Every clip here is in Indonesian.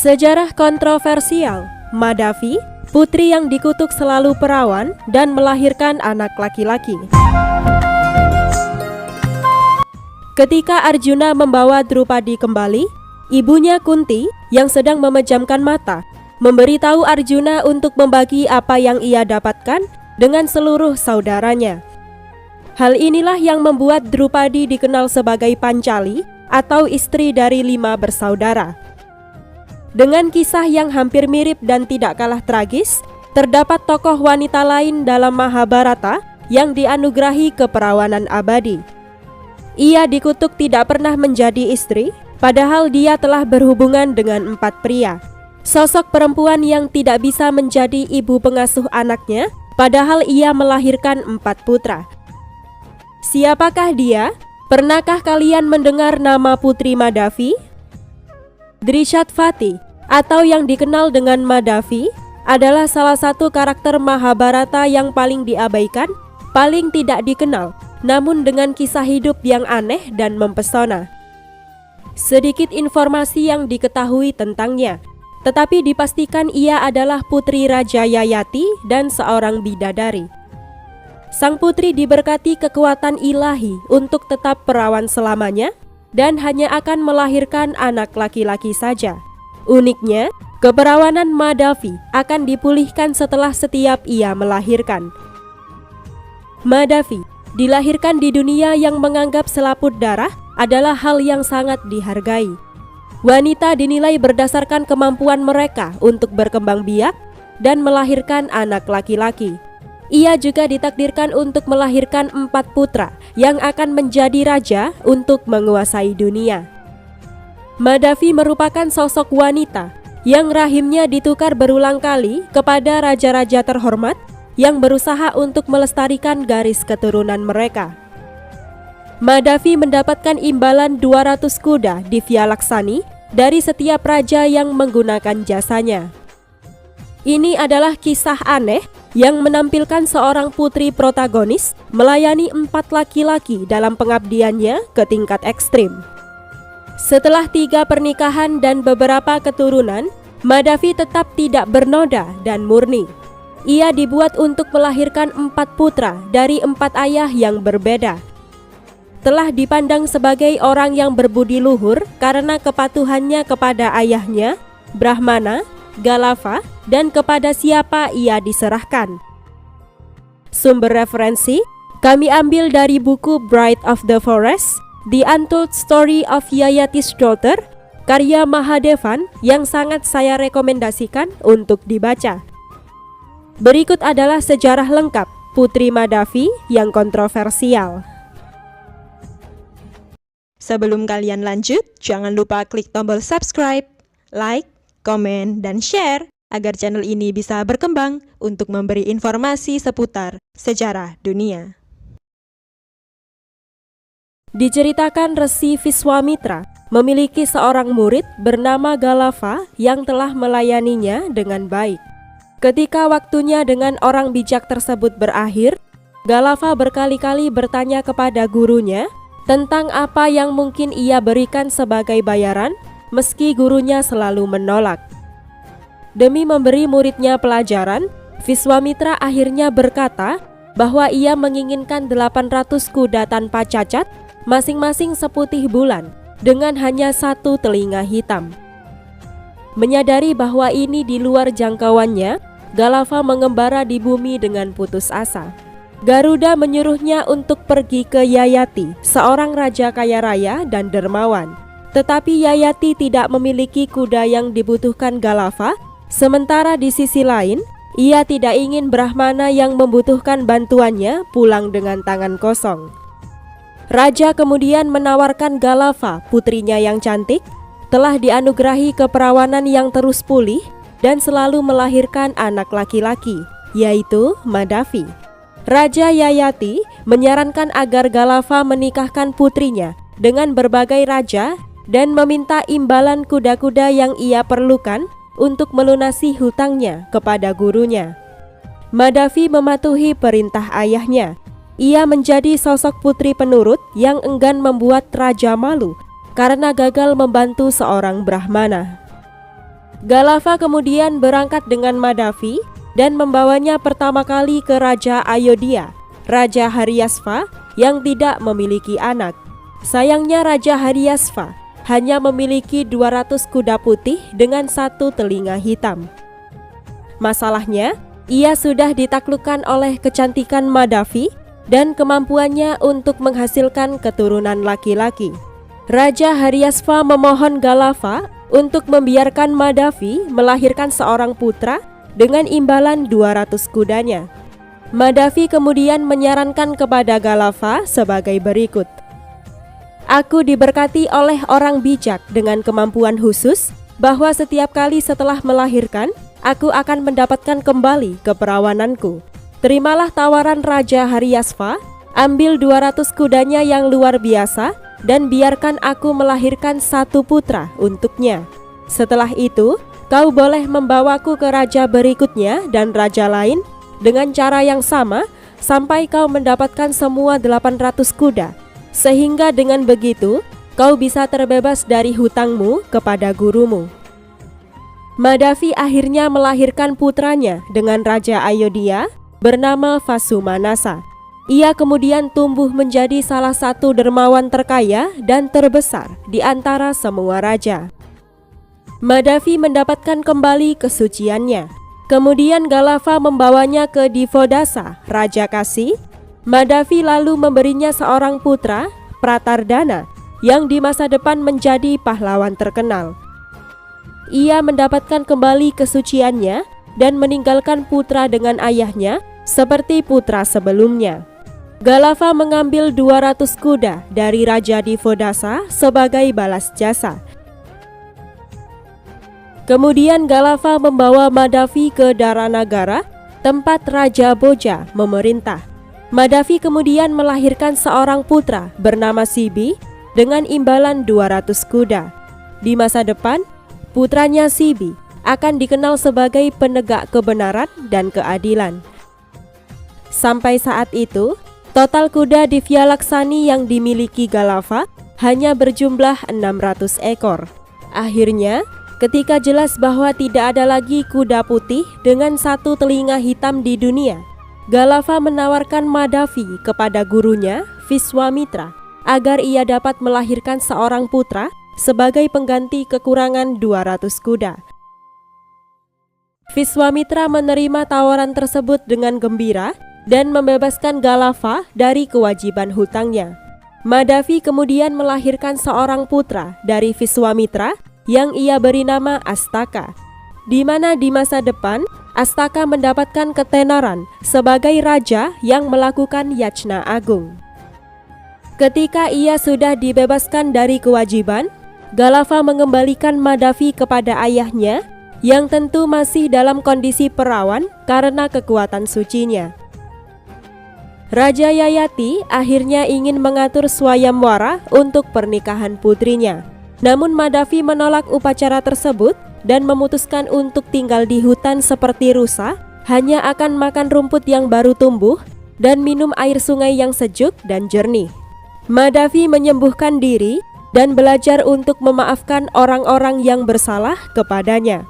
Sejarah kontroversial, Madhavi, putri yang dikutuk selalu perawan dan melahirkan anak laki-laki. Ketika Arjuna membawa Drupadi kembali, ibunya Kunti yang sedang memejamkan mata memberitahu Arjuna untuk membagi apa yang ia dapatkan dengan seluruh saudaranya. Hal inilah yang membuat Drupadi dikenal sebagai Pancali atau istri dari 5 bersaudara. Dengan kisah yang hampir mirip dan tidak kalah tragis, terdapat tokoh wanita lain dalam Mahabharata yang dianugerahi keperawanan abadi. Ia dikutuk tidak pernah menjadi istri, padahal dia telah berhubungan dengan 4 pria. Sosok perempuan yang tidak bisa menjadi ibu pengasuh anaknya, padahal ia melahirkan 4 putra. Siapakah dia? Pernahkah kalian mendengar nama Putri Madhavi? Drishatvati atau yang dikenal dengan Madhavi adalah salah satu karakter Mahabharata yang paling diabaikan, paling tidak dikenal, namun dengan kisah hidup yang aneh dan mempesona. Sedikit informasi yang diketahui tentangnya, tetapi dipastikan ia adalah putri Raja Yayati dan seorang bidadari. Sang putri diberkati kekuatan ilahi untuk tetap perawan selamanya dan hanya akan melahirkan anak laki-laki saja. Uniknya, keperawanan Madhavi akan dipulihkan setelah setiap ia melahirkan. Madhavi dilahirkan di dunia yang menganggap selaput darah adalah hal yang sangat dihargai. Wanita dinilai berdasarkan kemampuan mereka untuk berkembang biak dan melahirkan anak laki-laki. Ia juga ditakdirkan untuk melahirkan 4 putra yang akan menjadi raja untuk menguasai dunia. Madhavi merupakan sosok wanita yang rahimnya ditukar berulang kali kepada raja-raja terhormat yang berusaha untuk melestarikan garis keturunan mereka. Madhavi mendapatkan imbalan 200 kuda di Vyalaksani dari setiap raja yang menggunakan jasanya. Ini adalah kisah aneh yang menampilkan seorang putri protagonis melayani 4 laki-laki dalam pengabdiannya ke tingkat ekstrim. Setelah 3 pernikahan dan beberapa keturunan, Madhavi tetap tidak bernoda dan murni. Ia dibuat untuk melahirkan 4 putra dari 4 ayah yang berbeda. Telah dipandang sebagai orang yang berbudi luhur karena kepatuhannya kepada ayahnya, Brahmana, Galava, dan kepada siapa ia diserahkan. Sumber referensi kami ambil dari buku Bride of the Forest, The Untold Story of Yayati's Daughter, karya Mahadevan yang sangat saya rekomendasikan untuk dibaca. Berikut adalah sejarah lengkap Putri Madhavi yang kontroversial. Sebelum kalian lanjut, jangan lupa klik tombol subscribe, like, komen, dan share agar channel ini bisa berkembang untuk memberi informasi seputar sejarah dunia. Diceritakan Resi Viswamitra memiliki seorang murid bernama Galava yang telah melayaninya dengan baik. Ketika waktunya dengan orang bijak tersebut berakhir, Galava berkali-kali bertanya kepada gurunya tentang apa yang mungkin ia berikan sebagai bayaran, meski gurunya selalu menolak. Demi memberi muridnya pelajaran, Viswamitra akhirnya berkata bahwa ia menginginkan 800 kuda tanpa cacat, masing-masing seputih bulan, dengan hanya 1 telinga hitam. Menyadari bahwa ini di luar jangkauannya, Galava mengembara di bumi dengan putus asa. Garuda menyuruhnya untuk pergi ke Yayati, seorang raja kaya raya dan dermawan. Tetapi Yayati tidak memiliki kuda yang dibutuhkan Galava, sementara di sisi lain, ia tidak ingin Brahmana yang membutuhkan bantuannya pulang dengan tangan kosong. Raja kemudian menawarkan Galava, putrinya yang cantik, telah dianugerahi keperawanan yang terus pulih dan selalu melahirkan anak laki-laki, yaitu Madhavi. Raja Yayati menyarankan agar Galava menikahkan putrinya dengan berbagai raja dan meminta imbalan kuda-kuda yang ia perlukan untuk melunasi hutangnya kepada gurunya. Madhavi mematuhi perintah ayahnya. Ia menjadi sosok putri penurut yang enggan membuat raja malu karena gagal membantu seorang Brahmana. Galava kemudian berangkat dengan Madavi dan membawanya pertama kali ke Raja Ayodhya, Raja Haryasva yang tidak memiliki anak. Sayangnya Raja Haryasva hanya memiliki 200 kuda putih dengan 1 telinga hitam. Masalahnya, ia sudah ditaklukkan oleh kecantikan Madavi dan kemampuannya untuk menghasilkan keturunan laki-laki. Raja Haryasva memohon Galava untuk membiarkan Madavi melahirkan seorang putra dengan imbalan 200 kudanya. Madavi kemudian menyarankan kepada Galava sebagai berikut. Aku diberkati oleh orang bijak dengan kemampuan khusus bahwa setiap kali setelah melahirkan, aku akan mendapatkan kembali keperawananku. Terimalah tawaran Raja Haryasva, ambil 200 kudanya yang luar biasa dan biarkan aku melahirkan 1 putra untuknya. Setelah itu, kau boleh membawaku ke raja berikutnya dan raja lain dengan cara yang sama sampai kau mendapatkan semua 800 kuda. Sehingga dengan begitu, kau bisa terbebas dari hutangmu kepada gurumu. Madavi akhirnya melahirkan putranya dengan Raja Ayodhya bernama Vasumanasa. Ia kemudian tumbuh menjadi salah satu dermawan terkaya dan terbesar di antara semua raja. Madavi mendapatkan kembali kesuciannya. Kemudian Galava membawanya ke Divodasa, Raja Kasi. Madavi lalu memberinya seorang putra, Pratardana, yang di masa depan menjadi pahlawan terkenal. Ia mendapatkan kembali kesuciannya dan meninggalkan putra dengan ayahnya seperti putra sebelumnya. Galava mengambil 200 kuda dari Raja Divodasa sebagai balas jasa. Kemudian Galava membawa Madavi ke Daranagara, tempat Raja Boja memerintah. Madavi kemudian melahirkan seorang putra bernama Sibi dengan imbalan 200 kuda. Di masa depan, putranya Sibi akan dikenal sebagai penegak kebenaran dan keadilan. Sampai saat itu, total kuda Divyalaksani yang dimiliki Galava hanya berjumlah 600 ekor. Akhirnya, ketika jelas bahwa tidak ada lagi kuda putih dengan 1 telinga hitam di dunia, Galava menawarkan Madavi kepada gurunya, Viswamitra, agar ia dapat melahirkan seorang putra sebagai pengganti kekurangan 200 kuda. Viswamitra menerima tawaran tersebut dengan gembira dan membebaskan Galava dari kewajiban hutangnya. Madavi kemudian melahirkan seorang putra dari Viswamitra yang ia beri nama Astaka, di mana di masa depan Astaka mendapatkan ketenaran sebagai raja yang melakukan yajna agung. Ketika ia sudah dibebaskan dari kewajiban, Galava mengembalikan Madavi kepada ayahnya yang tentu masih dalam kondisi perawan karena kekuatan sucinya. Raja Yayati akhirnya ingin mengatur swayamwara untuk pernikahan putrinya. Namun Madavi menolak upacara tersebut dan memutuskan untuk tinggal di hutan seperti rusa, hanya akan makan rumput yang baru tumbuh dan minum air sungai yang sejuk dan jernih. Madavi menyembuhkan diri dan belajar untuk memaafkan orang-orang yang bersalah kepadanya.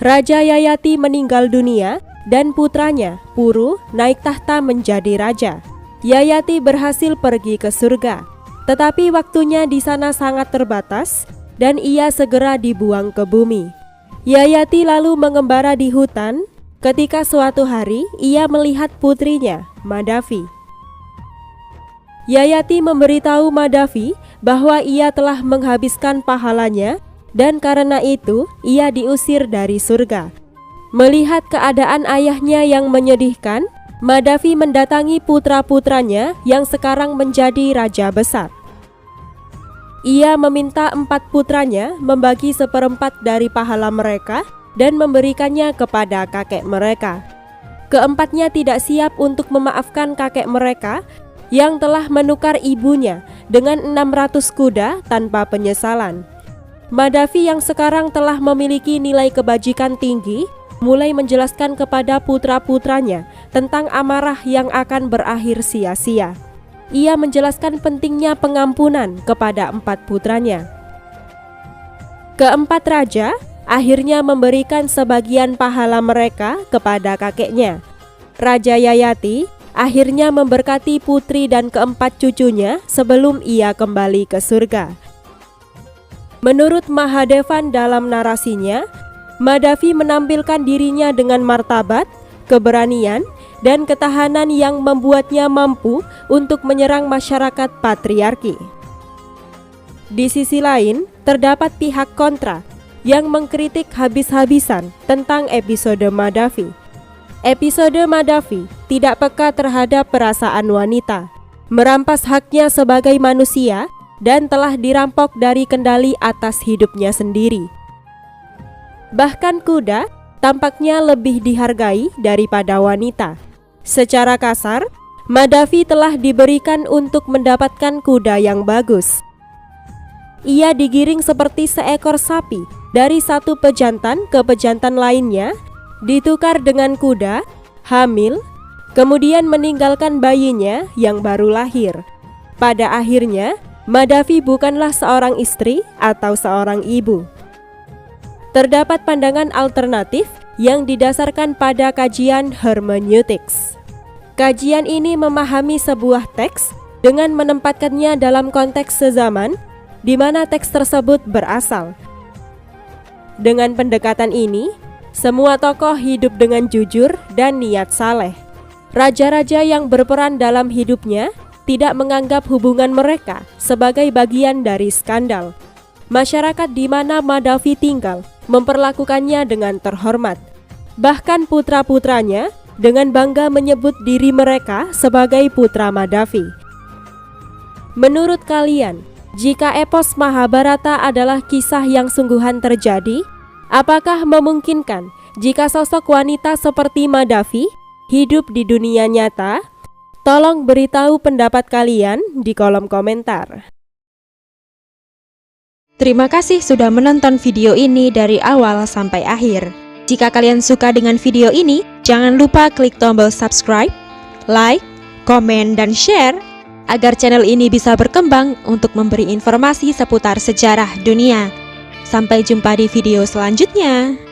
Raja Yayati meninggal dunia dan putranya, Puru, naik tahta menjadi raja. Yayati berhasil pergi ke surga, tetapi waktunya di sana sangat terbatas dan ia segera dibuang ke bumi. Yayati lalu mengembara di hutan ketika suatu hari ia melihat putrinya, Madavi. Yayati memberitahu Madavi bahwa ia telah menghabiskan pahalanya dan karena itu ia diusir dari surga. Melihat keadaan ayahnya yang menyedihkan, Madavi mendatangi putra-putranya yang sekarang menjadi raja besar. Ia meminta 4 putranya membagi 1/4 dari pahala mereka dan memberikannya kepada kakek mereka. Keempatnya tidak siap untuk memaafkan kakek mereka yang telah menukar ibunya dengan 600 kuda tanpa penyesalan. Madavi yang sekarang telah memiliki nilai kebajikan tinggi mulai menjelaskan kepada putra-putranya tentang amarah yang akan berakhir sia-sia. Ia menjelaskan pentingnya pengampunan kepada 4 putranya. Keempat raja akhirnya memberikan sebagian pahala mereka kepada kakeknya. Raja Yayati akhirnya memberkati putri dan keempat cucunya sebelum ia kembali ke surga. Menurut Mahadevan dalam narasinya, Madhavi menampilkan dirinya dengan martabat, keberanian, dan ketahanan yang membuatnya mampu untuk menyerang masyarakat patriarki. Di sisi lain, terdapat pihak kontra yang mengkritik habis-habisan tentang episode Madhavi. Episode Madhavi tidak peka terhadap perasaan wanita, merampas haknya sebagai manusia, dan telah dirampok dari kendali atas hidupnya sendiri. Bahkan kuda tampaknya lebih dihargai daripada wanita. Secara kasar, Madhavi telah diberikan untuk mendapatkan kuda yang bagus. Ia digiring seperti seekor sapi dari satu pejantan ke pejantan lainnya, ditukar dengan kuda, hamil, kemudian meninggalkan bayinya yang baru lahir. Pada akhirnya, Madhavi bukanlah seorang istri atau seorang ibu. Terdapat pandangan alternatif yang didasarkan pada kajian hermeneutics. Kajian ini memahami sebuah teks dengan menempatkannya dalam konteks sezaman di mana teks tersebut berasal. Dengan pendekatan ini, semua tokoh hidup dengan jujur dan niat saleh. Raja-raja yang berperan dalam hidupnya tidak menganggap hubungan mereka sebagai bagian dari skandal. Masyarakat di mana Madhavi tinggal memperlakukannya dengan terhormat. Bahkan putra-putranya dengan bangga menyebut diri mereka sebagai putra Madhavi. Menurut kalian, jika epos Mahabharata adalah kisah yang sungguhan terjadi, apakah memungkinkan jika sosok wanita seperti Madhavi hidup di dunia nyata? Tolong beritahu pendapat kalian di kolom komentar. Terima kasih sudah menonton video ini dari awal sampai akhir. Jika kalian suka dengan video ini, jangan lupa klik tombol subscribe, like, komen, dan share agar channel ini bisa berkembang untuk memberi informasi seputar sejarah dunia. Sampai jumpa di video selanjutnya.